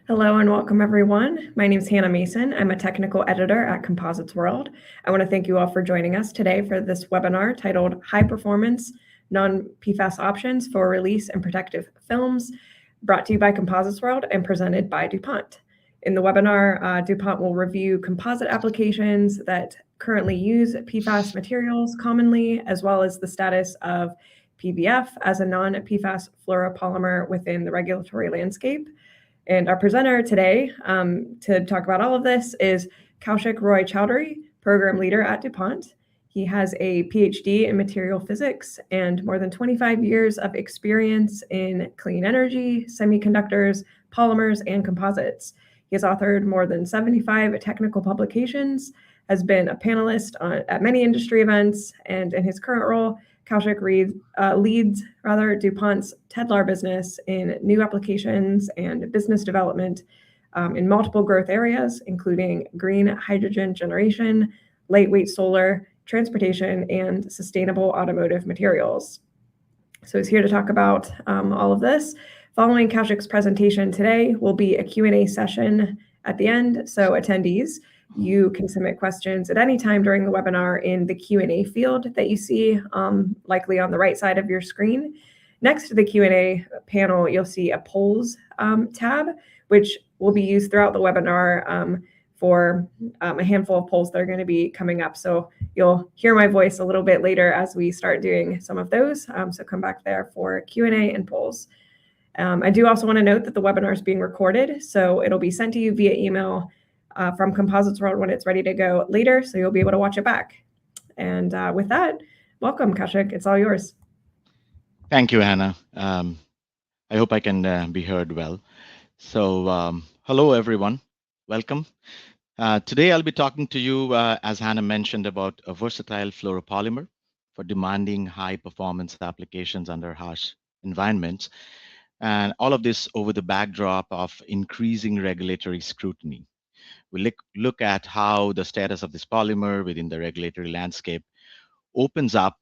Hello and welcome everyone. My name is Hannah Mason. I'm a technical editor at CompositesWorld. I want to thank you all for joining us today for this webinar titled High Performance Non-PFAS Options for Release and Protective Films, brought to you by CompositesWorld and presented by DuPont. In the webinar, DuPont will review composite applications that currently use PFAS materials commonly, as well as the status of PVF as a non-PFAS fluoropolymer within the regulatory landscape. And our presenter today to talk about all of this is Kaushik Roy Choudhury, program leader at DuPont. He has a Ph.D. in material physics and more than 25 years of experience in clean energy, semiconductors, polymers, and composites. He has authored more than 75 technical publications, has been a panelist at many industry events, and in his current role, Kaushik leads DuPont's Tedlar business in new applications and business development in multiple growth areas, including green hydrogen generation, lightweight solar, transportation, and sustainable automotive materials. So he's here to talk about all of this. Following Kaushik's presentation today will be a Q&A session at the end. So attendees, you can submit questions at any time during the webinar in the Q&A field that you see likely on the right side of your screen. Next to the Q&A panel, you'll see a polls tab, which will be used throughout the webinar for a handful of polls that are going to be coming up. So you'll hear my voice a little bit later as we start doing some of those. So come back there for Q&A and polls. I do also want to note that the webinar is being recorded, so it'll be sent to you via email from CompositesWorld when it's ready to go later, so you'll be able to watch it back. And with that, welcome, Kaushik. It's all yours. Thank you, Hannah. I hope I can be heard well. So hello, everyone. Welcome. Today, I'll be talking to you, as Hannah mentioned, about a versatile fluoropolymer for demanding high-performance applications under harsh environments. And all of this over the backdrop of increasing regulatory scrutiny. We'll look at how the status of this polymer within the regulatory landscape opens up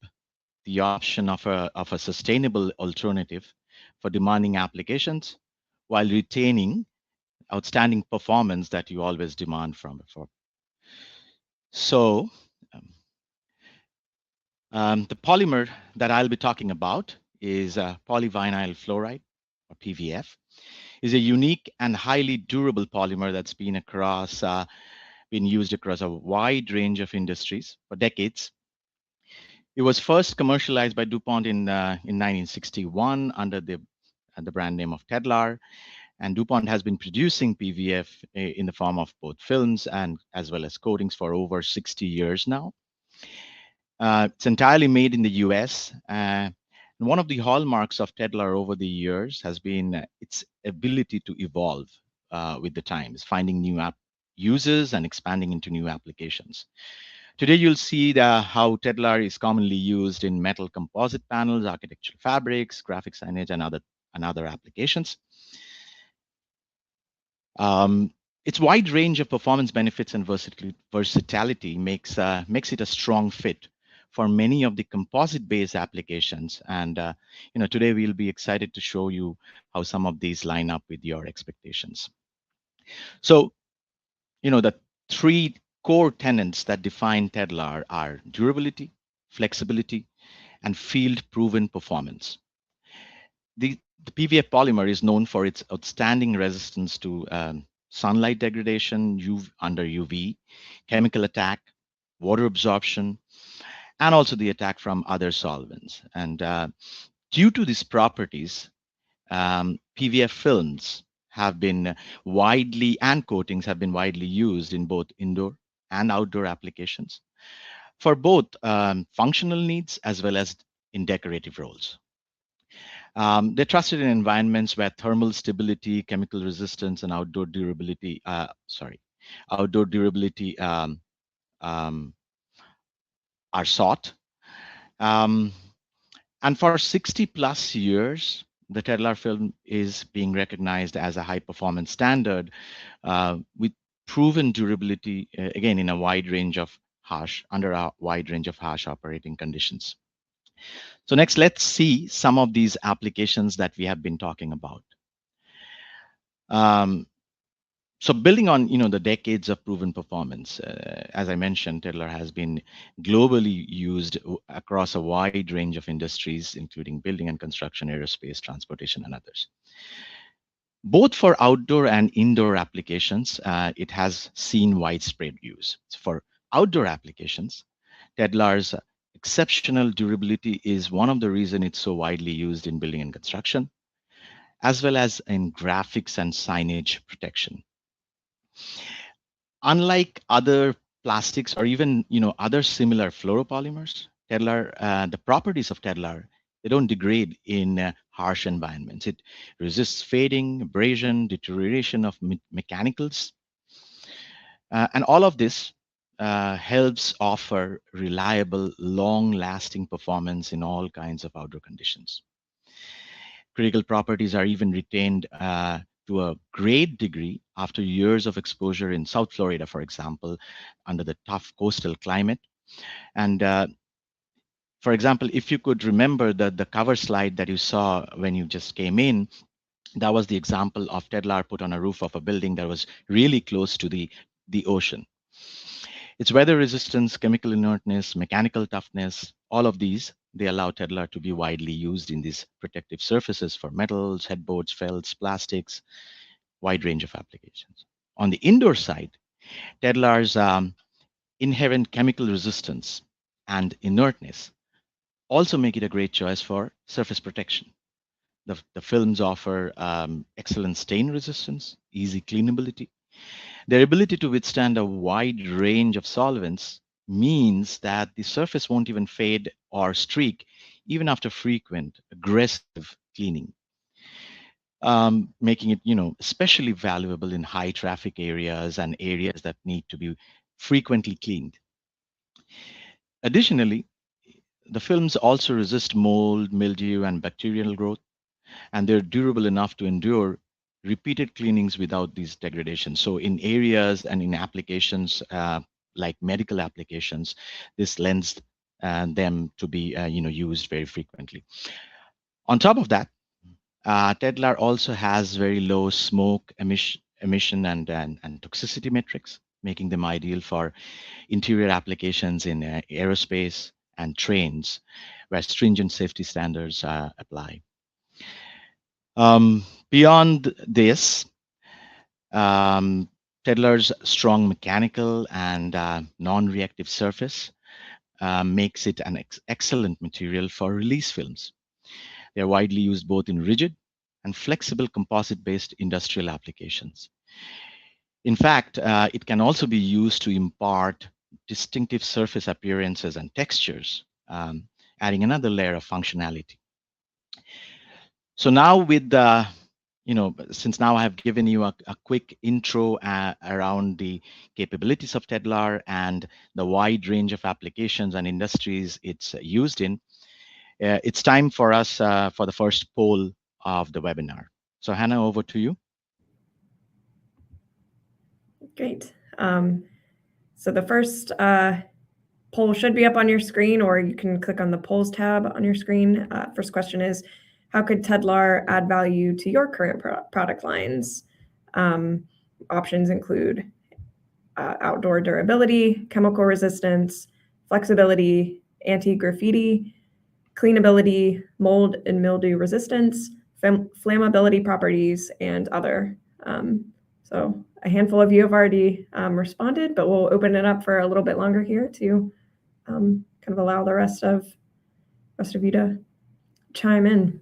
the option of a sustainable alternative for demanding applications while retaining outstanding performance that you always demand from it. So the polymer that I'll be talking about is polyvinyl fluoride, or PVF. Is a unique and highly durable polymer that's been used across a wide range of industries for decades. It was first commercialized by DuPont in 1961 under the brand name of Tedlar, and DuPont has been producing PVF in the form of both films and as well as coatings for over 60 years now. It's entirely made in the US. And one of the hallmarks of Tedlar over the years has been its ability to evolve with the times, finding new uses and expanding into new applications. Today, you'll see how Tedlar is commonly used in metal composite panels, architectural fabrics, graphic signage, and other applications. Its wide range of performance benefits and versatility makes it a strong fit for many of the composite-based applications. And today we'll be excited to show you how some of these line up with your expectations. So, the three core tenets that define Tedlar are durability, flexibility, and field-proven performance. The PVF polymer is known for its outstanding resistance to sunlight degradation under UV, chemical attack, water absorption, and also the attack from other solvents. And due to these properties, PVF films have been coatings have been widely used in both indoor and outdoor applications for both functional needs as well as in decorative roles. They're trusted in environments where thermal stability, chemical resistance, and outdoor durability are sought. And for 60 plus years, the Tedlar film is being recognized as a high performance standard with proven durability, again, in a wide range of harsh operating conditions. So next, let's see some of these applications that we have been talking about. So building on the decades of proven performance, as I mentioned, Tedlar has been globally used across a wide range of industries, including building and construction, aerospace, transportation, and others. Both for outdoor and indoor applications, it has seen widespread use. For outdoor applications, Tedlar's exceptional durability is one of the reasons it's so widely used in building and construction, as well as in graphics and signage protection. Unlike other plastics or even other similar fluoropolymers, the properties of Tedlar, they don't degrade in harsh environments. It resists fading, abrasion, deterioration of mechanicals, and all of this helps offer reliable, long-lasting performance in all kinds of outdoor conditions. Critical properties are even retained to a great degree after years of exposure in South Florida, for example, under the tough coastal climate. And for example, if you could remember the cover slide that you saw when you just came in, that was the example of Tedlar put on a roof of a building that was really close to the ocean. Its weather resistance, chemical inertness, mechanical toughness, all of these, they allow Tedlar to be widely used in these protective surfaces for metals, headboards, felts, plastics, wide range of applications. On the indoor side, Tedlar's inherent chemical resistance and inertness also make it a great choice for surface protection. The films offer excellent stain resistance, easy cleanability. Their ability to withstand a wide range of solvents means that the surface won't even fade or streak even after frequent, aggressive cleaning, making it, especially valuable in high traffic areas and areas that need to be frequently cleaned. Additionally, the films also resist mold, mildew, and bacterial growth, and they're durable enough to endure repeated cleanings without these degradations. So in areas and in applications like medical applications, this lends them to be used very frequently. On top of that, Tedlar also has very low smoke emission and toxicity metrics, making them ideal for interior applications in aerospace and trains, where stringent safety standards apply. Beyond this, um, Tedlar's strong mechanical and non-reactive surface makes it an excellent material for release films. They're widely used both in rigid and flexible composite-based industrial applications. In fact, it can also be used to impart distinctive surface appearances and textures, adding another layer of functionality. So now with the, since now I have given you a quick intro around the capabilities of Tedlar and the wide range of applications and industries it's used in, it's time for us for the first poll of the webinar. So Hannah, over to you. Great. So the first poll should be up on your screen, or you can click on the polls tab on your screen. First question is, how could Tedlar add value to your current product lines? Options include outdoor durability, chemical resistance, flexibility, anti-graffiti, cleanability, mold and mildew resistance, flammability properties, and other. So a handful of you have already responded, but we'll open it up for a little bit longer here to kind of allow the rest of you to chime in.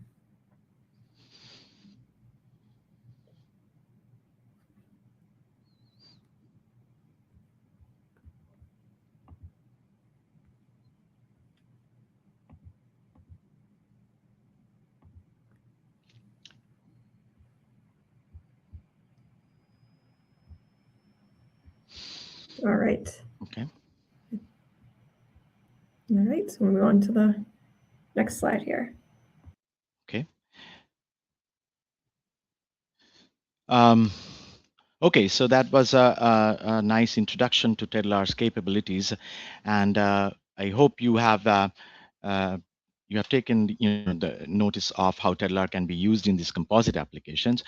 All right. Okay. All right, so we'll move on to the next slide here. Okay. Okay, so that was a nice introduction to Tedlar's capabilities, and I hope you have taken the notice of how Tedlar can be used in these composite applications.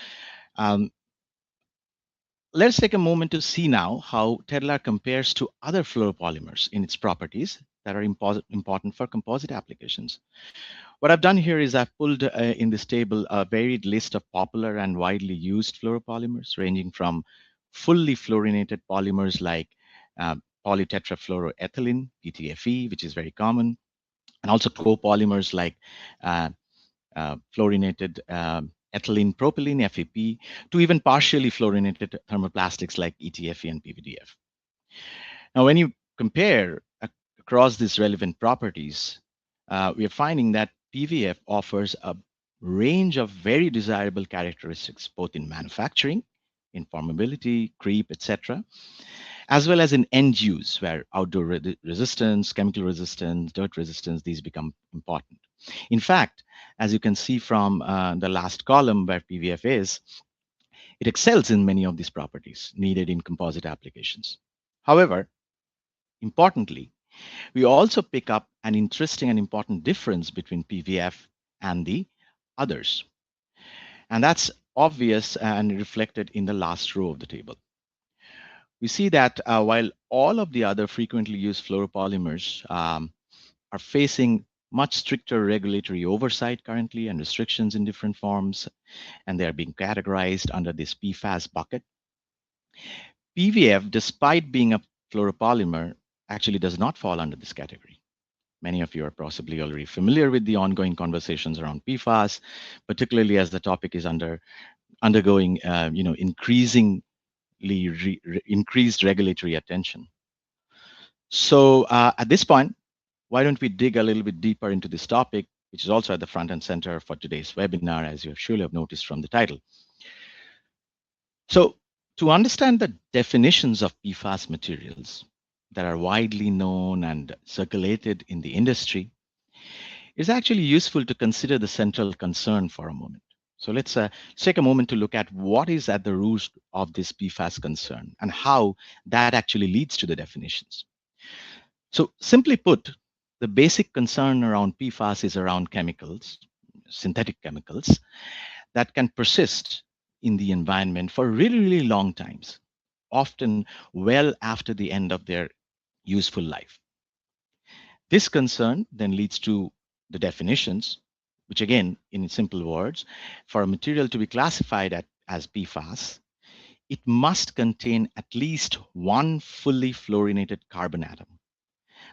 Let's take a moment to see now how Tedlar compares to other fluoropolymers in its properties that are important for composite applications. What I've done here is I've pulled in this table a varied list of popular and widely used fluoropolymers, ranging from fully fluorinated polymers like polytetrafluoroethylene, PTFE, which is very common, and also copolymers like uh, fluorinated ethylene propylene, FEP, to even partially fluorinated thermoplastics like ETFE and PVDF. Now, when you compare across these relevant properties, we are finding that PVF offers a range of very desirable characteristics, both in manufacturing, in formability, creep, etc., as well as in end use, where outdoor resistance, chemical resistance, dirt resistance, these become important. In fact, as you can see from the last column where PVF is, it excels in many of these properties needed in composite applications. However, importantly, we also pick up an interesting and important difference between PVF and the others. And that's obvious and reflected in the last row of the table. We see that while all of the other frequently used fluoropolymers are facing much stricter regulatory oversight currently and restrictions in different forms, and they are being categorized under this PFAS bucket, PVF, despite being a fluoropolymer, actually does not fall under this category. Many of you are possibly already familiar with the ongoing conversations around PFAS, particularly as the topic is undergoing, increased regulatory attention. So at this point, why don't we dig a little bit deeper into this topic, which is also at the front and center for today's webinar, as you surely have noticed from the title. So to understand the definitions of PFAS materials that are widely known and circulated in the industry, it's actually useful to consider the central concern for a moment. So let's take a moment to look at what is at the root of this PFAS concern and how that actually leads to the definitions. So simply put, the basic concern around PFAS is around chemicals, synthetic chemicals, that can persist in the environment for really, really long times, often well after the end of their useful life. This concern then leads to the definitions, which again, in simple words, for a material to be classified as PFAS, it must contain at least one fully fluorinated carbon atom.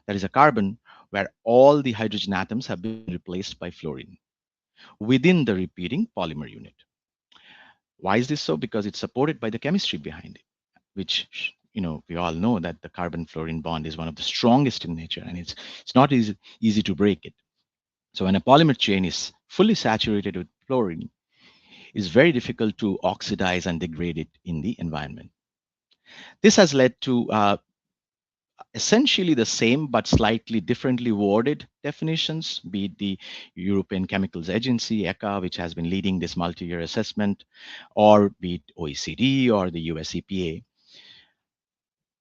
That is a carbon where all the hydrogen atoms have been replaced by fluorine within the repeating polymer unit. Why is this so? Because it's supported by the chemistry behind it, which we all know that the carbon fluorine bond is one of the strongest in nature, and it's not easy to break it. So when a polymer chain is fully saturated with fluorine, it's very difficult to oxidize and degrade it in the environment. This has led to essentially the same but slightly differently worded definitions, be it the European Chemicals Agency, ECHA, which has been leading this multi-year assessment, or be it OECD or the US EPA.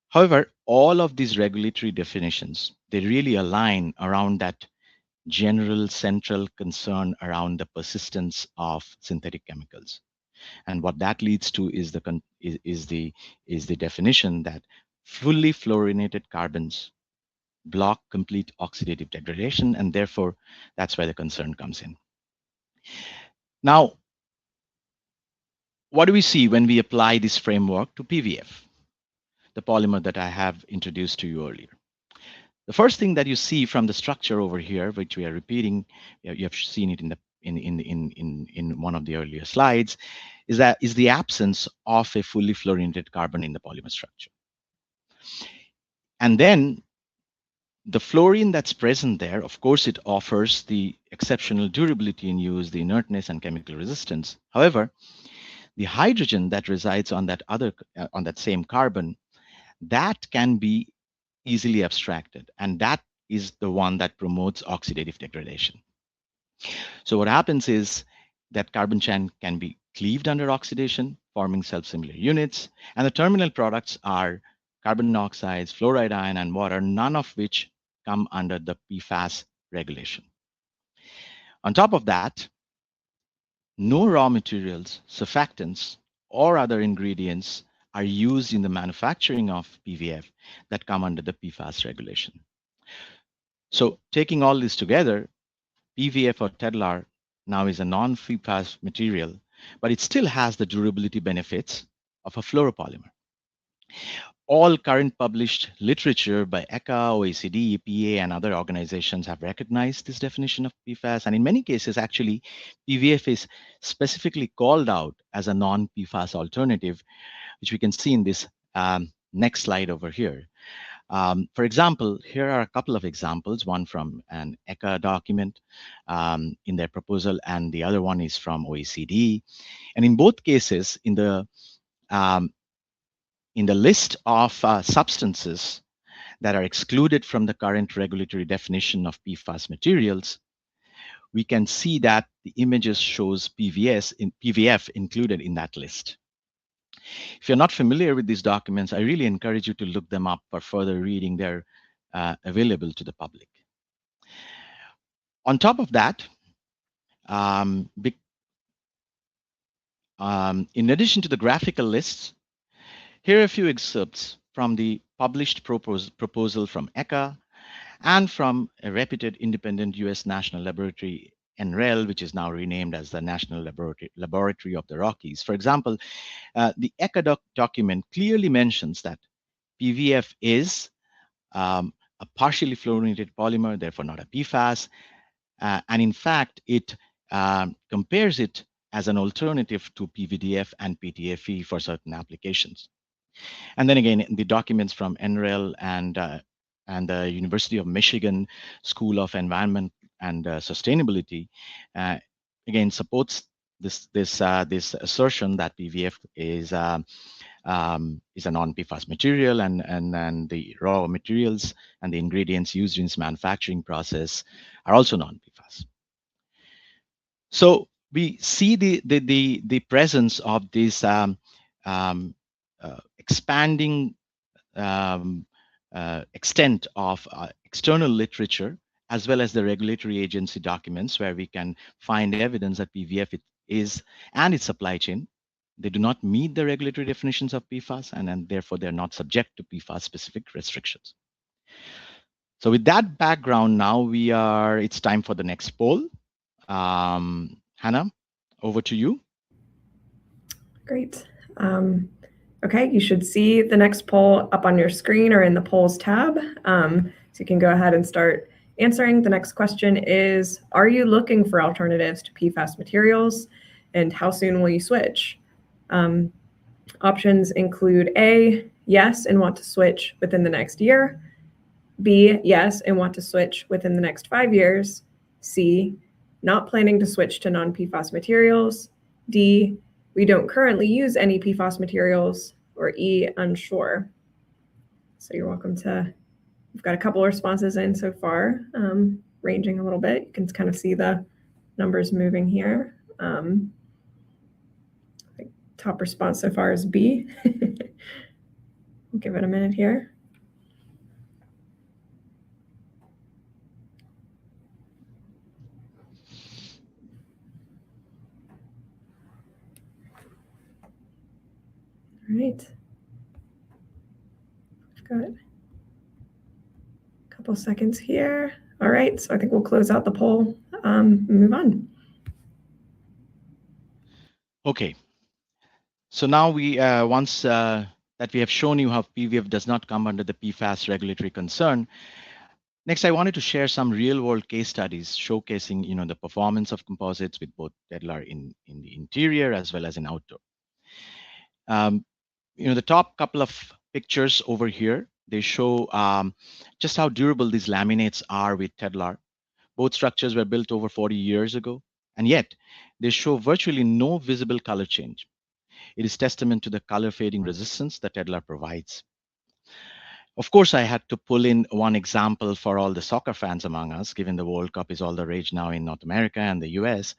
However, all of these regulatory definitions, they really align around that general central concern around the persistence of synthetic chemicals. And what that leads to is the definition that fully fluorinated carbons block complete oxidative degradation, and therefore that's where the concern comes in. Now, what do we see when we apply this framework to PVF, the polymer that I have introduced to you earlier? The first thing that you see from the structure over here, which we are repeating, you have seen it in one of the earlier slides, is the absence of a fully fluorinated carbon in the polymer structure. And then the fluorine that's present there, of course, it offers the exceptional durability in use, the inertness and chemical resistance. However, the hydrogen that resides on that same carbon, that can be easily abstracted, and that is the one that promotes oxidative degradation. So what happens is that carbon chain can be cleaved under oxidation, forming self-similar units, and the terminal products are carbon monoxides, fluoride ion, and water, none of which come under the PFAS regulation. On top of that, no raw materials, surfactants, or other ingredients are used in the manufacturing of PVF that come under the PFAS regulation. So taking all this together, PVF or Tedlar now is a non-PFAS material, but it still has the durability benefits of a fluoropolymer. All current published literature by ECHA, OECD, EPA, and other organizations have recognized this definition of PFAS. And in many cases, actually, PVF is specifically called out as a non-PFAS alternative, which we can see in this next slide over here. For example, here are a couple of examples, one from an ECHA document in their proposal, and the other one is from OECD. And in both cases, in the list of substances that are excluded from the current regulatory definition of PFAS materials, we can see that the images shows PVF included in that list. If you're not familiar with these documents, I really encourage you to look them up for further reading. They're available to the public. On top of that, in addition to the graphical lists, here are a few excerpts from the published proposal from ECHA and from a reputed independent US national laboratory, NREL, which is now renamed as the National Laboratory of the Rockies. For example, the ECHA document clearly mentions that PVF is a partially fluorinated polymer, therefore not a PFAS. And in fact, it compares it as an alternative to PVDF and PTFE for certain applications. And then again, the documents from NREL and the University of Michigan School of Environment and Sustainability again supports this assertion that PVF is a non-PFAS material, and the raw materials and the ingredients used in its manufacturing process are also non-PFAS. So we see the presence of this expanding extent of external literature, as well as the regulatory agency documents, where we can find evidence that PVF is and its supply chain, they do not meet the regulatory definitions of PFAS, and therefore they're not subject to PFAS-specific restrictions. So with that background, now it's time for the next poll. Hannah, over to you. Great. Okay, you should see the next poll up on your screen or in the polls tab. So you can go ahead and start answering. The next question is, are you looking for alternatives to PFAS materials, and how soon will you switch? Options include A, yes, and want to switch within the next year. B, yes, and want to switch within the next 5 years. C, not planning to switch to non-PFAS materials. D, we don't currently use any PFAS materials. Or E, unsure. So you're welcome to, we've got a couple of responses in so far, ranging a little bit. You can kind of see the numbers moving here. The top response so far is B. We'll give it a minute here. All right. We've got a couple seconds here. All right, so I think we'll close out the poll and move on. Okay. So now we, once that we have shown you how PVF does not come under the PFAS regulatory concern, next I wanted to share some real-world case studies showcasing, the performance of composites with both Tedlar in the interior as well as in outdoor. The top couple of pictures over here, they show just how durable these laminates are with Tedlar. Both structures were built over 40 years ago, and yet they show virtually no visible color change. It is testament to the color fading resistance that Tedlar provides. Of course, I had to pull in one example for all the soccer fans among us, given the World Cup is all the rage now in North America and the US.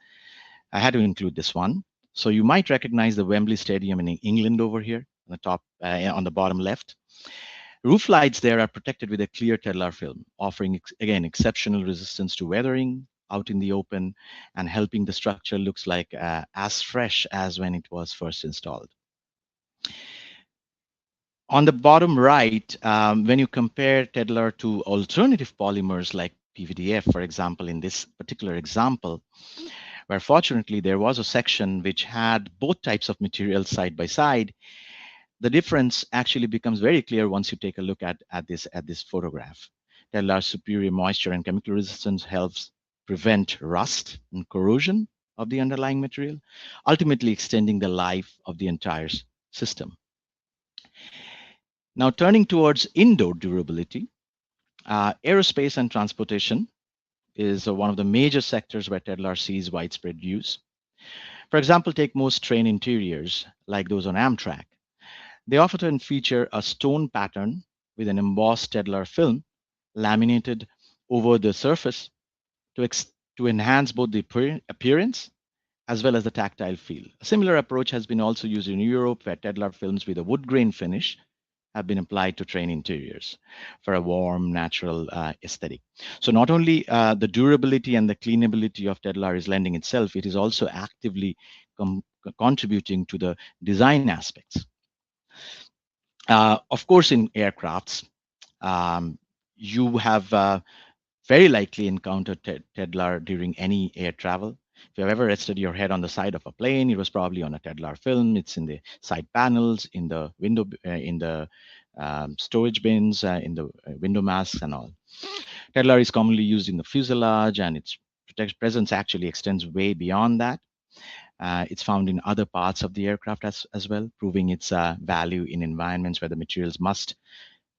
I had to include this one. So you might recognize the Wembley Stadium in England over here on the top, on the bottom left. Roof lights there are protected with a clear Tedlar film, offering, again, exceptional resistance to weathering out in the open and helping the structure looks like as fresh as when it was first installed. On the bottom right, when you compare Tedlar to alternative polymers like PVDF, for example, in this particular example, where fortunately there was a section which had both types of materials side by side, the difference actually becomes very clear once you take a look at this photograph. Tedlar's superior moisture and chemical resistance helps prevent rust and corrosion of the underlying material, ultimately extending the life of the entire system. Now, turning towards indoor durability, aerospace and transportation is one of the major sectors where Tedlar sees widespread use. For example, take most train interiors, like those on Amtrak. They often feature a stone pattern with an embossed Tedlar film laminated over the surface to, to enhance both the appearance as well as the tactile feel. A similar approach has been also used in Europe, where Tedlar films with a wood grain finish have been applied to train interiors for a warm, natural aesthetic. So not only the durability and the cleanability of Tedlar is lending itself, it is also actively contributing to the design aspects. Of course, in aircrafts, um, you have very likely encountered Tedlar during any air travel. If you've ever rested your head on the side of a plane, it was probably on a Tedlar film. It's in the side panels, in the window, in the storage bins, in the window masks, and all. Tedlar is commonly used in the fuselage, and its presence actually extends way beyond that. It's found in other parts of the aircraft as well, proving its value in environments where the materials must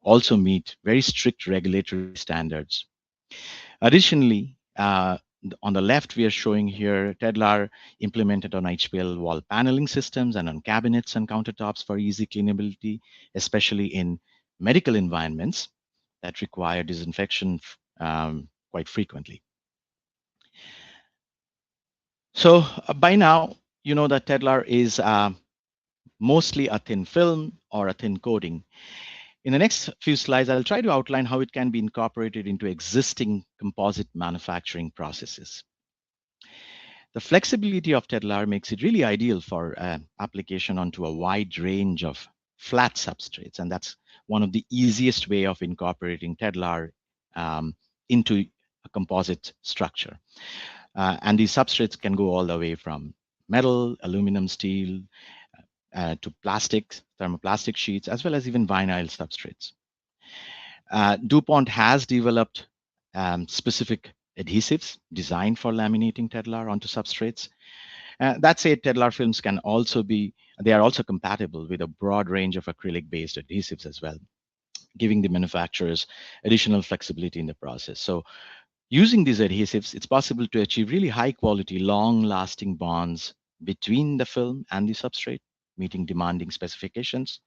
also meet very strict regulatory standards. Additionally, on the left, we are showing here Tedlar implemented on HPL wall paneling systems and on cabinets and countertops for easy cleanability, especially in medical environments that require disinfection quite frequently. So by now, you know that Tedlar is mostly a thin film or a thin coating. In the next few slides, I'll try to outline how it can be incorporated into existing composite manufacturing processes. The flexibility of Tedlar makes it really ideal for application onto a wide range of flat substrates, and that's one of the easiest way of incorporating Tedlar um, into a composite structure. And these substrates can go all the way from metal, aluminum, steel, to plastic, thermoplastic sheets, as well as even vinyl substrates. DuPont has developed specific adhesives designed for laminating Tedlar onto substrates. That said, Tedlar films can also they are also compatible with a broad range of acrylic-based adhesives as well, giving the manufacturers additional flexibility in the process. So using these adhesives, it's possible to achieve really high quality, long lasting bonds between the film and the substrate, meeting demanding specifications.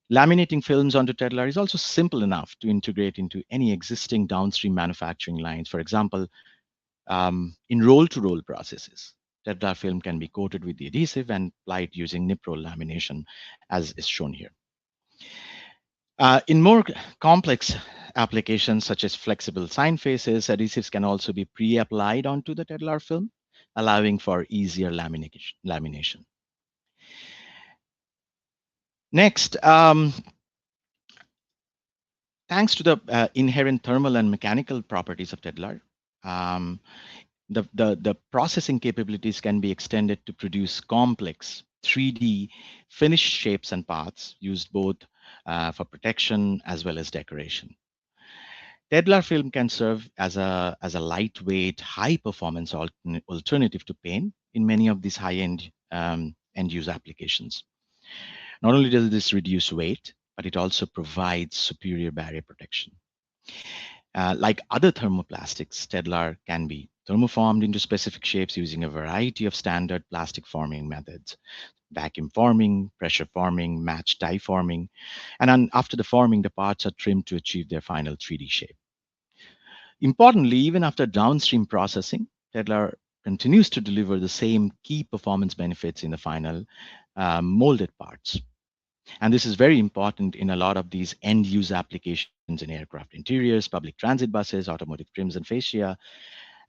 Laminating films onto Tedlar is also simple enough to integrate into any existing downstream manufacturing lines. For example, in roll-to-roll processes, Tedlar film can be coated with the adhesive and applied using nip roll lamination, as is shown here. In more complex applications, such as flexible sign faces, adhesives can also be pre-applied onto the Tedlar film, allowing for easier lamination. Next, thanks to the inherent thermal and mechanical properties of Tedlar, the processing capabilities can be extended to produce complex 3D finished shapes and paths used both for protection as well as decoration. Tedlar film can serve as a lightweight, high-performance alternative to paint in many of these high-end end-use applications. Not only does this reduce weight, but it also provides superior barrier protection. Like other thermoplastics, Tedlar can be thermoformed into specific shapes using a variety of standard plastic forming methods: vacuum forming, pressure forming, match die forming, and then after the forming, the parts are trimmed to achieve their final 3D shape. Importantly, even after downstream processing, Tedlar continues to deliver the same key performance benefits in the final molded parts. And this is very important in a lot of these end-use applications in aircraft interiors, public transit buses, automotive trims and fascia,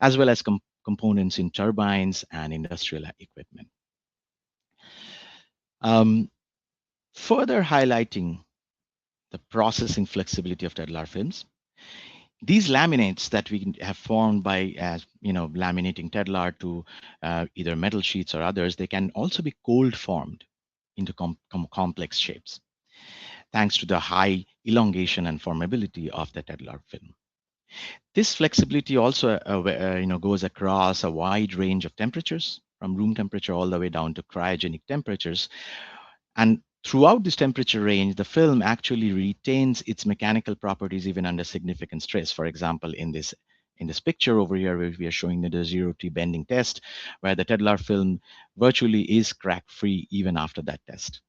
as well as components in turbines and industrial equipment. Further highlighting the processing flexibility of Tedlar films, these laminates that we have formed by laminating Tedlar to either metal sheets or others, they can also be cold formed into complex shapes, thanks to the high elongation and formability of the Tedlar film. This flexibility also goes across a wide range of temperatures, from room temperature all the way down to cryogenic temperatures. And throughout this temperature range, the film actually retains its mechanical properties even under significant stress. For example, in this picture over here, where we are showing the 0T bending test, where the Tedlar film virtually is crack-free even after that test.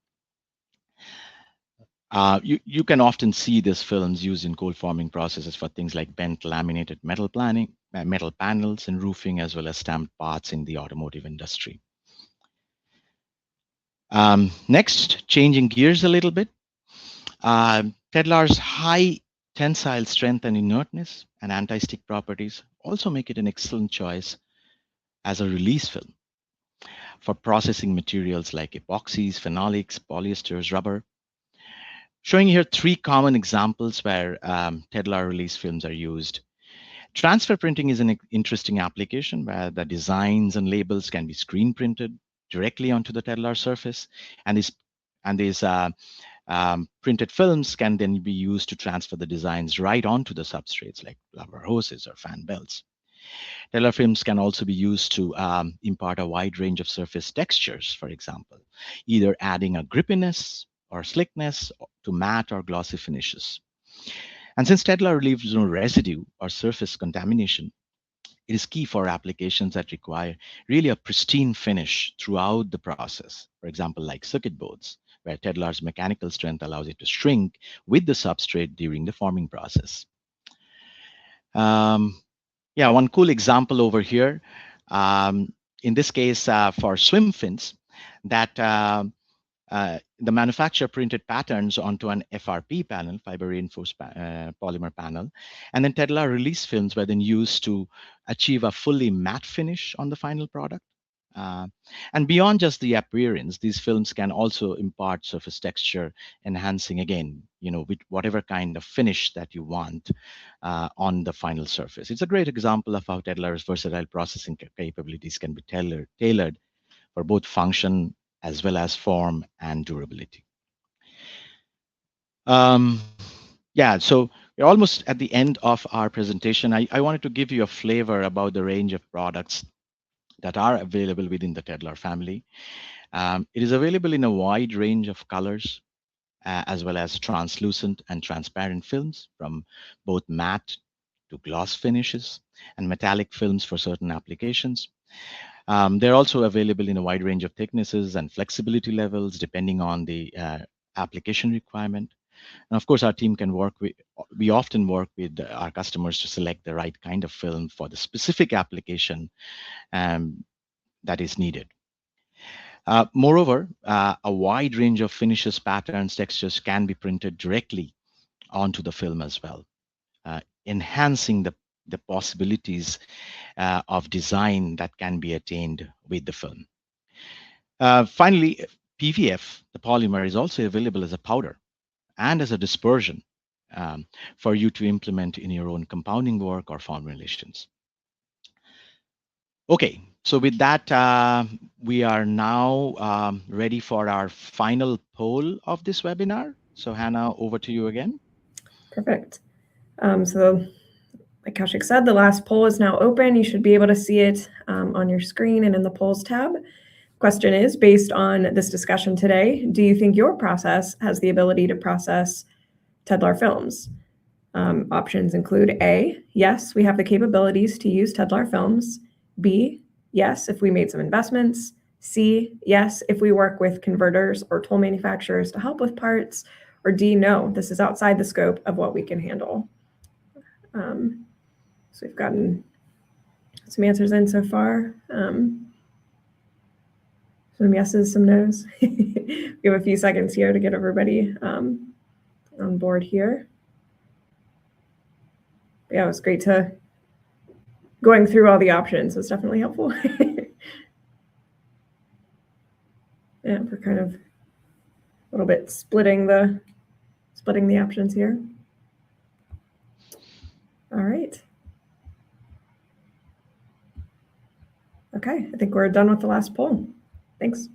You can often see these films used in cold forming processes for things like bent laminated metal panels in roofing, as well as stamped parts in the automotive industry. Next, changing gears a little bit, Tedlar's high tensile strength and inertness and anti-stick properties also make it an excellent choice as a release film for processing materials like epoxies, phenolics, polyesters, rubber. Showing here 3 common examples where Tedlar release films are used. Transfer printing is an interesting application where the designs and labels can be screen printed directly onto the Tedlar surface, and these printed films can then be used to transfer the designs right onto the substrates like rubber hoses or fan belts. Tedlar films can also be used to impart a wide range of surface textures, for example, either adding a grippiness or slickness to matte or glossy finishes. And since Tedlar leaves no residue or surface contamination, it is key for applications that require really a pristine finish throughout the process. For example, like circuit boards, where Tedlar's mechanical strength allows it to shrink with the substrate during the forming process. One cool example over here, in this case for swim fins, that the manufacturer printed patterns onto an FRP panel, fiber reinforced polymer panel, and then Tedlar release films were then used to achieve a fully matte finish on the final product. And beyond just the appearance, these films can also impart surface texture, enhancing again, with whatever kind of finish that you want on the final surface. It's a great example of how Tedlar's versatile processing capabilities can be tailored for both function as well as form and durability. So we're almost at the end of our presentation. I wanted to give you a flavor about the range of products that are available within the Tedlar family. It is available in a wide range of colors, as well as translucent and transparent films, from both matte to gloss finishes and metallic films for certain applications. They're also available in a wide range of thicknesses and flexibility levels, depending on the application requirement. And of course, our team we often work with our customers to select the right kind of film for the specific application that is needed. Moreover, a wide range of finishes, patterns, textures can be printed directly onto the film as well, enhancing the possibilities of design that can be attained with the film. Finally, PVF, the polymer, is also available as a powder and as a dispersion for you to implement in your own compounding work or formulations. Okay, so with that, we are now ready for our final poll of this webinar. So Hannah, over to you again. Perfect. So like Kaushik said, the last poll is now open. You should be able to see it on your screen and in the polls tab. Question is, based on this discussion today, do you think your process has the ability to process Tedlar films? Options include A, yes, we have the capabilities to use Tedlar films. B, yes, if we made some investments. C, yes, if we work with converters or tool manufacturers to help with parts. Or D, no, this is outside the scope of what we can handle. So we've gotten some answers in so far. Some yeses, some nos. We have a few seconds here to get everybody on board here. Yeah, it was great going through all the options. It was definitely helpful. Yeah, we're kind of little bit splitting the options here. All right. Okay, I think we're done with the last poll. Thanks.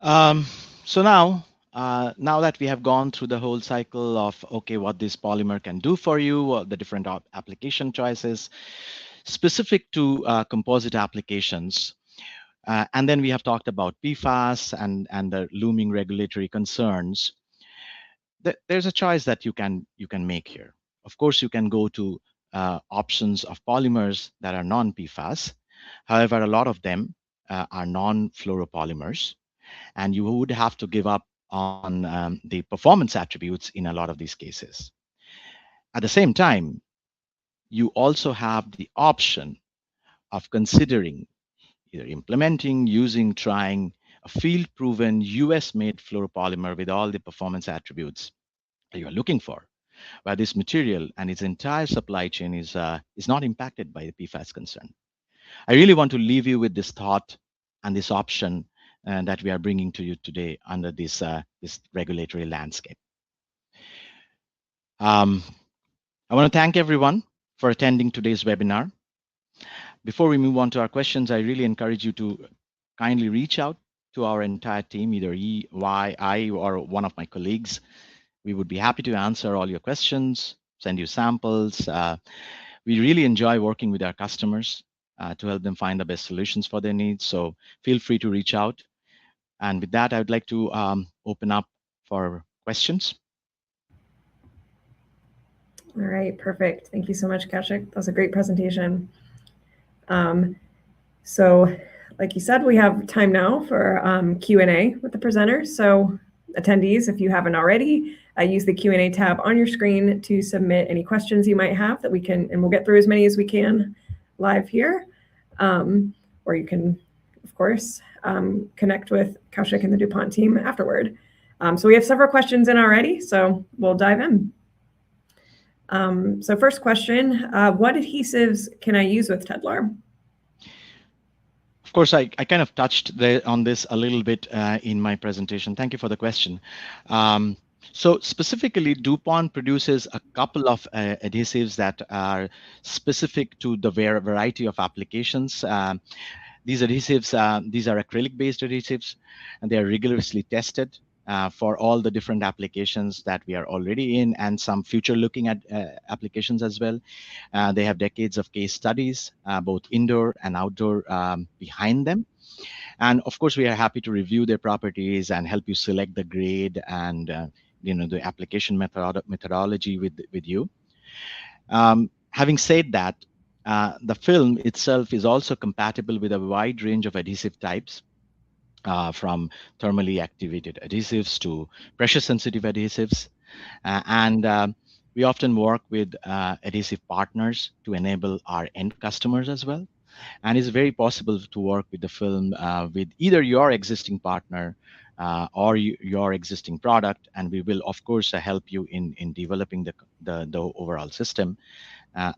So now that we have gone through the whole cycle of, okay, what this polymer can do for you, what the different application choices specific to composite applications, and then we have talked about PFAS and the looming regulatory concerns. There's a choice that you can make here. Of course, you can go to options of polymers that are non-PFAS. However, a lot of them are non-fluoropolymers, and you would have to give up on the performance attributes in a lot of these cases. At the same time, you also have the option of considering either implementing, using, trying a field-proven US-made fluoropolymer with all the performance attributes that you are looking for, where this material and its entire supply chain is not impacted by the PFAS concern. I really want to leave you with this thought and this option that we are bringing to you today under this regulatory landscape. I want to thank everyone for attending today's webinar. Before we move on to our questions, I really encourage you to kindly reach out to our entire team, either I, or one of my colleagues. We would be happy to answer all your questions, send you samples. We really enjoy working with our customers to help them find the best solutions for their needs. So feel free to reach out. And with that, I would like to open up for questions. All right, perfect. Thank you so much, Kaushik. That was a great presentation. So like you said, we have time now for Q&A with the presenters. So attendees, if you haven't already, use the Q&A tab on your screen to submit any questions you might have that we can, and we'll get through as many as we can live here. Or you can, of course, connect with Kaushik and the DuPont team afterward. So we have several questions in already, so we'll dive in. So first question, what adhesives can I use with Tedlar? Of course, I kind of touched on this a little bit in my presentation. Thank you for the question. So specifically, DuPont produces a couple of adhesives that are specific to the variety of applications. These adhesives, these are acrylic-based adhesives, and they are rigorously tested for all the different applications that we are already in and some future-looking at applications as well. They have decades of case studies, both indoor and outdoor, behind them. And of course, we are happy to review their properties and help you select the grade and the application methodology with you. Having said that, the film itself is also compatible with a wide range of adhesive types, from thermally activated adhesives to pressure-sensitive adhesives. And we often work with adhesive partners to enable our end customers as well. And it's very possible to work with the film with either your existing partner or your existing product, and we will, of course, help you in developing the overall system.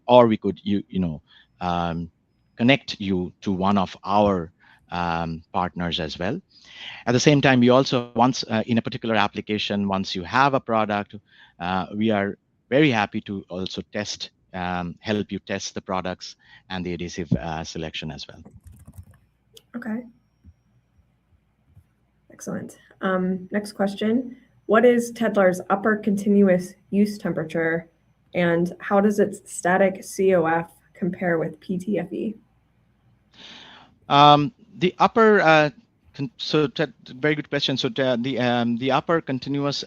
Or we could connect you to one of our partners as well. At the same time, we also, once in a particular application, once you have a product, we are very happy to also help you test the products and the adhesive selection as well. Okay. Excellent. Next question. What is Tedlar's upper continuous use temperature, and how does its static COF compare with PTFE? The upper, very good question. So the upper continuous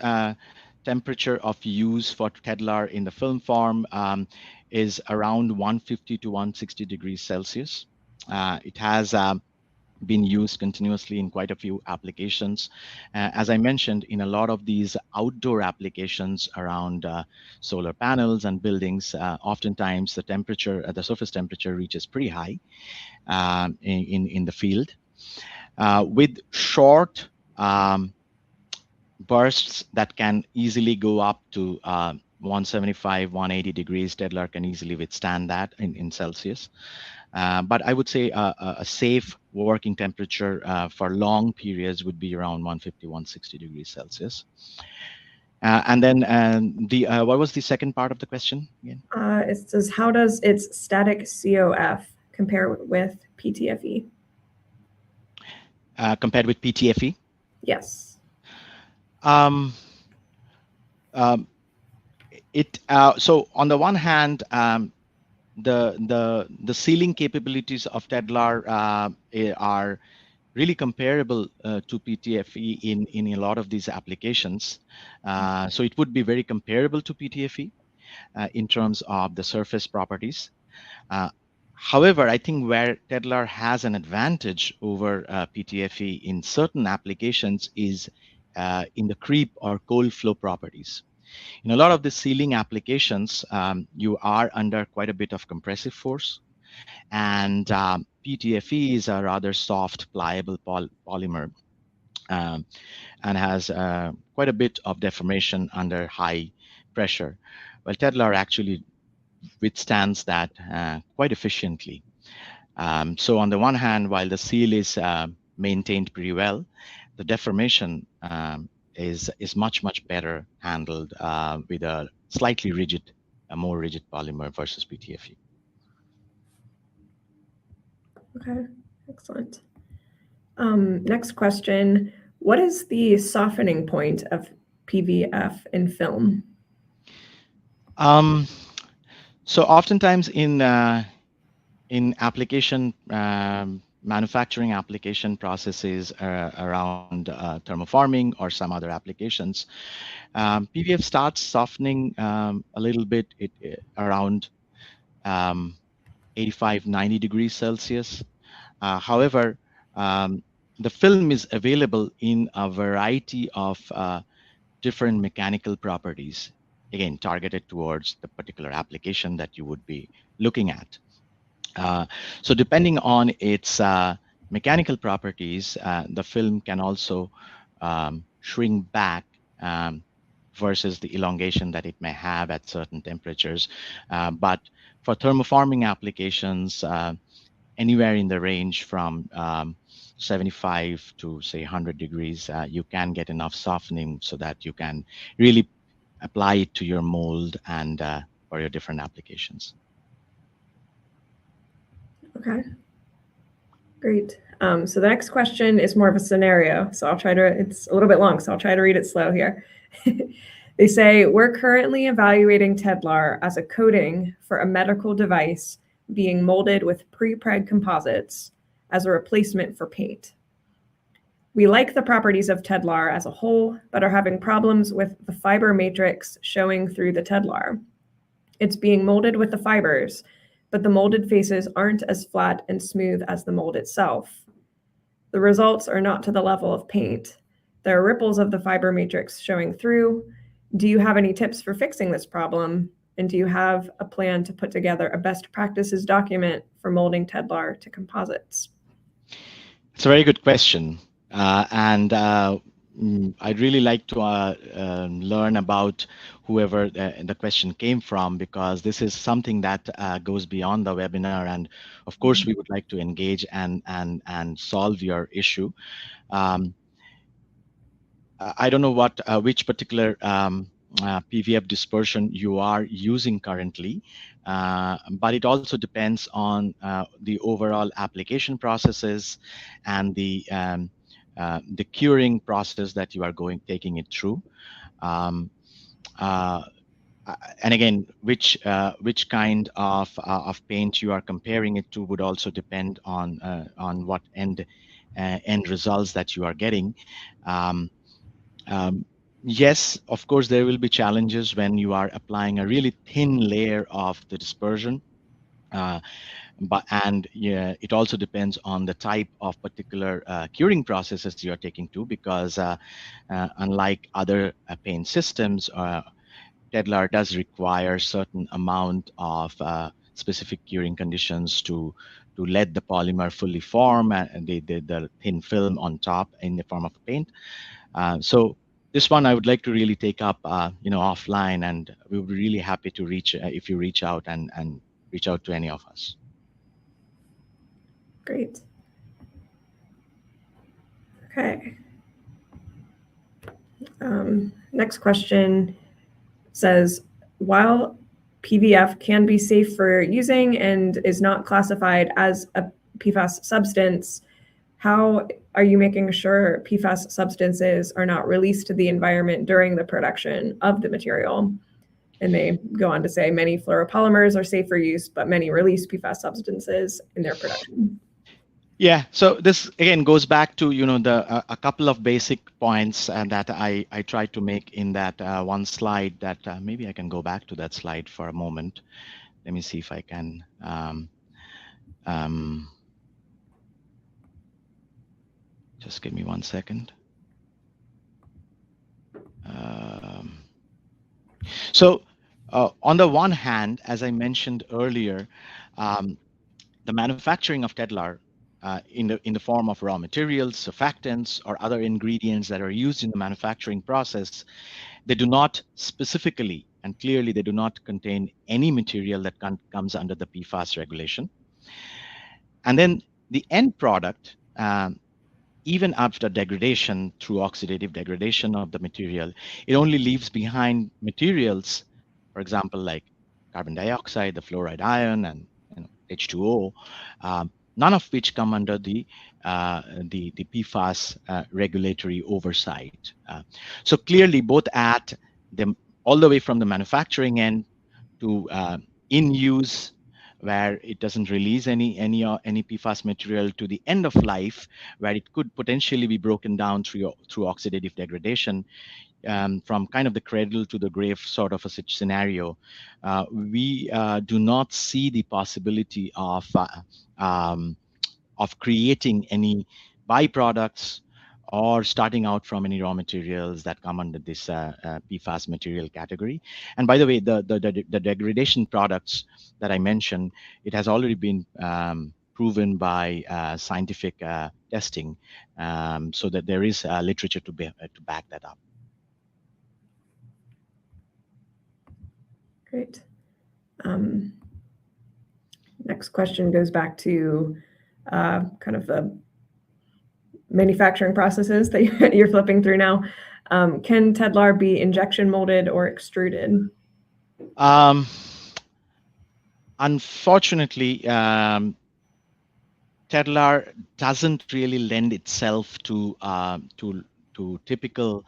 temperature of use for Tedlar in the film form is around 150 to 160 degrees Celsius. It has been used continuously in quite a few applications. As I mentioned, in a lot of these outdoor applications around solar panels and buildings, oftentimes the surface temperature reaches pretty high in the field. With short bursts that can easily go up to 175, 180 degrees, Tedlar can easily withstand that in Celsius. But I would say a safe working temperature for long periods would be around 150, 160 degrees Celsius. And then the what was the second part of the question again? It says, how does its static COF compare with PTFE? Compared with PTFE? Yes. Um, um, so on the one hand, the sealing capabilities of Tedlar are really comparable to PTFE in a lot of these applications. So it would be very comparable to PTFE in terms of the surface properties. Uh, However, I think where Tedlar has an advantage over PTFE in certain applications is in the creep or cold flow properties. In a lot of the sealing applications, you are under quite a bit of compressive force, and PTFE is a rather soft, pliable polymer, um, and has quite a bit of deformation under high pressure. Well, Tedlar actually withstands that quite efficiently. So on the one hand, while the seal is maintained pretty well, the deformation is much better handled with a slightly rigid, a more rigid polymer versus PTFE. Okay, excellent. Next question. What is the softening point of PVF in film? So oftentimes in application manufacturing application processes around thermoforming or some other applications, PVF starts softening a little bit around 85, 90 degrees Celsius. However, the film is available in a variety of different mechanical properties, again, targeted towards the particular application that you would be looking at. So depending on its mechanical properties, the film can also shrink back versus the elongation that it may have at certain temperatures. But for thermoforming applications, anywhere in the range from 75 to say 100 degrees, you can get enough softening so that you can really apply it to your mold and for your different applications. Okay, great. So the next question is more of a scenario. So it's a little bit long, so I'll try to read it slow here. They say, we're currently evaluating Tedlar as a coating for a medical device being molded with pre-preg composites as a replacement for paint. We like the properties of Tedlar as a whole, but are having problems with the fiber matrix showing through the Tedlar. It's being molded with the fibers, but the molded faces aren't as flat and smooth as the mold itself. The results are not to the level of paint. There are ripples of the fiber matrix showing through. Do you have any tips for fixing this problem? And do you have a plan to put together a best practices document for molding Tedlar to composites? It's a very good question. And I'd really like to learn about whoever the question came from, because this is something that goes beyond the webinar. And of course, we would like to engage and solve your issue. I don't know which particular PVF dispersion you are using currently, but it also depends on the overall application processes and the curing process that you are taking it through. And again, which kind of paint you are comparing it to would also depend on what end results that you are getting. Yes, of course, there will be challenges when you are applying a really thin layer of the dispersion. Yeah, it also depends on the type of particular curing processes you're taking to, because unlike other paint systems, Tedlar does require certain amount of specific curing conditions to let the polymer fully form and the thin film on top in the form of paint. So this one I would like to really take up, offline, and we would be really happy to reach if you reach out and reach out to any of us. Great. Okay. Next question says, while PVF can be safe for using and is not classified as a PFAS substance, how are you making sure PFAS substances are not released to the environment during the production of the material? And they go on to say many fluoropolymers are safe for use, but many release PFAS substances in their production. Yeah, so this again goes back to a couple of basic points that I tried to make in that one slide. That maybe I can go back to that slide for a moment. Let me see if I can. Just give me 1 second. So on the one hand, as I mentioned earlier, the manufacturing of Tedlar in the form of raw materials, surfactants, or other ingredients that are used in the manufacturing process, they do not specifically and clearly they do not contain any material that comes under the PFAS regulation. And then the end product, even after degradation through oxidative degradation of the material, it only leaves behind materials, for example, like carbon dioxide, the fluoride ion, and H2O, none of which come under the PFAS regulatory oversight. So clearly, both at all the way from the manufacturing end to in use, where it doesn't release any PFAS material, to the end of life, where it could potentially be broken down through oxidative degradation, from kind of the cradle to the grave sort of a scenario. We do not see the possibility of creating any byproducts or starting out from any raw materials that come under this PFAS material category. And by the way, the degradation products that I mentioned, it has already been proven by scientific testing, so that there is literature to back that up. Great. Next question goes back to kind of the manufacturing processes that you're flipping through now. Can Tedlar be injection molded or extruded? Unfortunately, Tedlar doesn't really lend itself to typical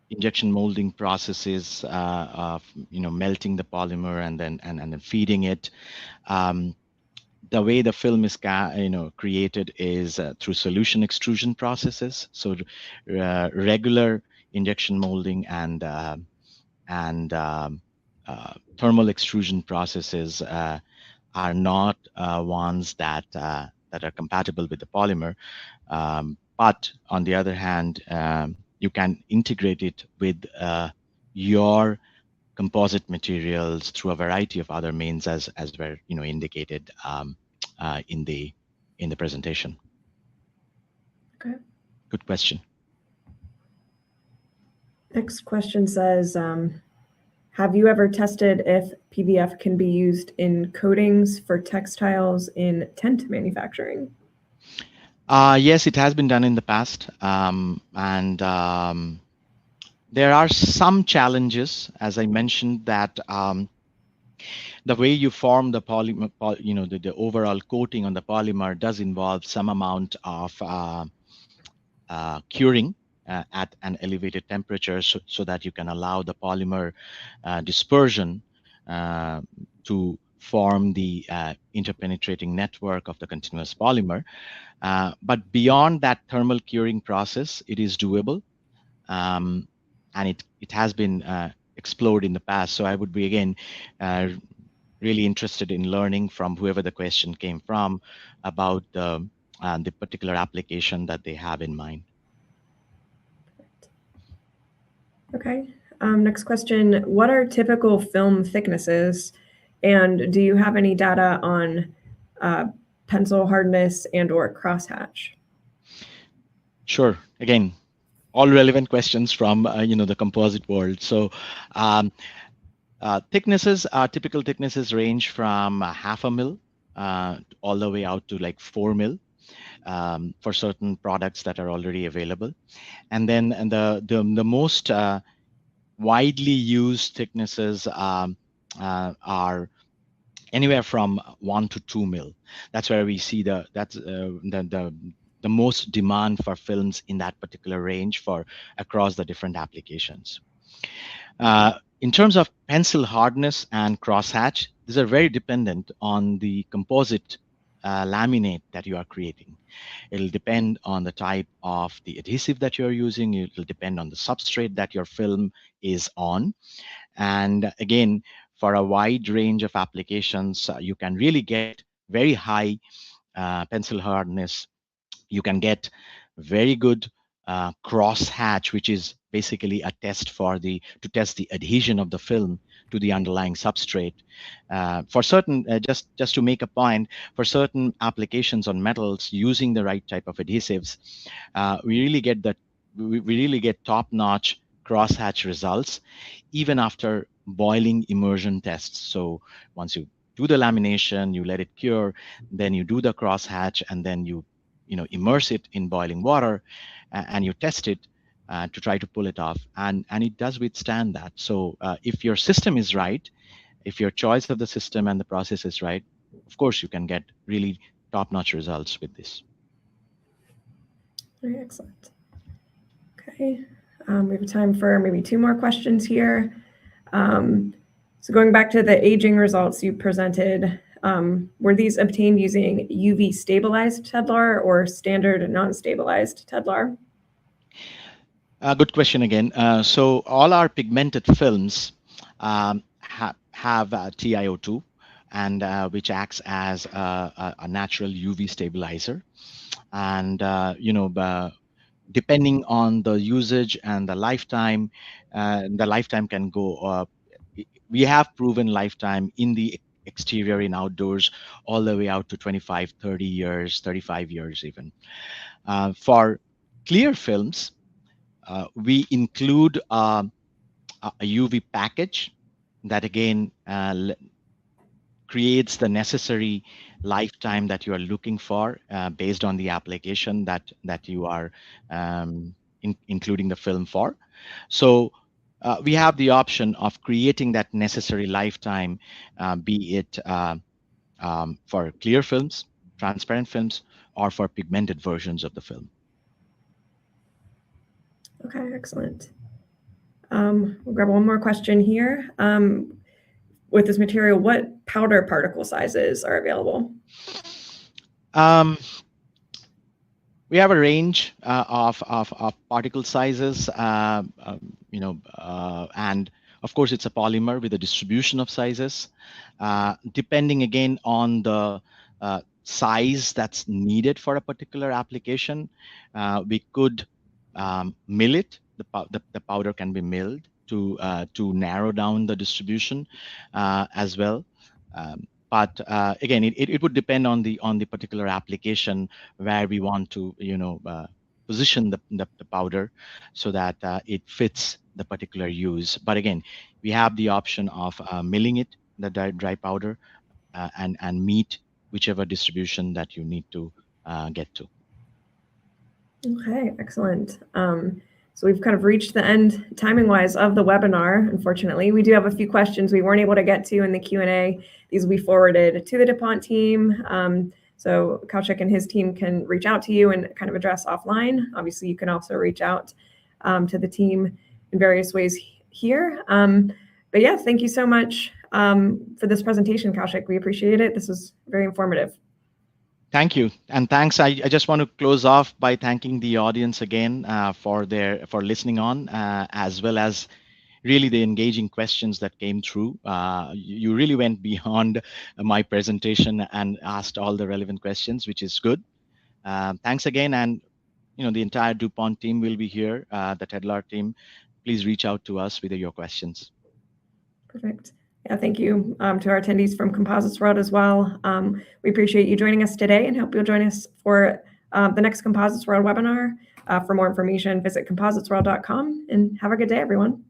injection molding processes of melting the polymer and then feeding it. The way the film is created is through solution extrusion processes. So regular injection molding and thermal extrusion processes are not ones that are compatible with the polymer. But on the other hand, you can integrate it with your composite materials through a variety of other means, as were indicated in the presentation. Okay. Good question. Next question says, have you ever tested if PVF can be used in coatings for textiles in tent manufacturing? Yes, it has been done in the past, and there are some challenges, as I mentioned, that the way you form the polymer, the overall coating on the polymer does involve some amount of curing at an elevated temperature, so that you can allow the polymer dispersion to form the interpenetrating network of the continuous polymer. But beyond that thermal curing process, it is doable, and it has been explored in the past. So I would be, again, really interested in learning from whoever the question came from about the particular application that they have in mind. Okay. Next question. What are typical film thicknesses? And do you have any data on pencil hardness and or crosshatch? Sure. Again, all relevant questions from the composite world. So Typical thicknesses range from 0.5 mil all the way out to like 4 mil for certain products that are already available. And then the most widely used thicknesses are anywhere from 1 to 2 mil. That's where we see the most demand for films in that particular range for across the different applications. In terms of pencil hardness and crosshatch, these are very dependent on the composite laminate that you are creating. It'll depend on the type of the adhesive that you're using. It'll depend on the substrate that your film is on. And again, for a wide range of applications, you can really get very high pencil hardness. You can get very good cross hatch, which is basically a test to test the adhesion of the film to the underlying substrate. For certain, just to make a point, for certain applications on metals using the right type of adhesives, we really get top-notch crosshatch results, even after boiling immersion tests. So once you do the lamination, you let it cure, then you do the crosshatch, and then you immerse it in boiling water, and you test it to try to pull it off, and it does withstand that. So if your system is right, if your choice of the system and the process is right, of course you can get really top-notch results with this. Very excellent. Okay, we have time for maybe 2 more questions here. So going back to the aging results you presented, were these obtained using UV stabilized Tedlar or standard non-stabilized Tedlar? Good question again. So all our pigmented films have TiO2, and which acts as a natural UV stabilizer. And depending on the usage and the lifetime can go. We have proven lifetime in the exterior, in outdoors, all the way out to 25, 30 years, 35 years even. For clear films, we include a UV package that again creates the necessary lifetime that you are looking for based on the application that you are including the film for. So we have the option of creating that necessary lifetime, be it for clear films, transparent films, or for pigmented versions of the film. Okay, excellent. We'll grab one more question here. With this material, what powder particle sizes are available? We have a range of particle sizes, and of course it's a polymer with a distribution of sizes. Depending again on the size that's needed for a particular application, we could mill it. The powder can be milled to narrow down the distribution as well. But again, it would depend on the particular application where we want to position the powder so that it fits the particular use. But again, we have the option of milling it, the dry powder, and meet whichever distribution that you need to get to. Okay, excellent. So we've kind of reached the end, timing-wise, of the webinar, unfortunately. We do have a few questions we weren't able to get to in the Q&A. These will be forwarded to the DuPont team. So Kaushik and his team can reach out to you and kind of address offline. Obviously, you can also reach out to the team in various ways here. But yeah, thank you so much for this presentation, Kaushik. We appreciate it. This was very informative. Thank you, and thanks. I just want to close off by thanking the audience again for listening on, as well as really the engaging questions that came through. You really went beyond my presentation and asked all the relevant questions, which is good. Thanks again, and the entire DuPont team will be here, the Tedlar team. Please reach out to us with your questions. Perfect. Yeah, thank you to our attendees from CompositesWorld as well. We appreciate you joining us today and hope you'll join us for the next CompositesWorld webinar. For more information, visit compositesworld.com and have a good day, everyone.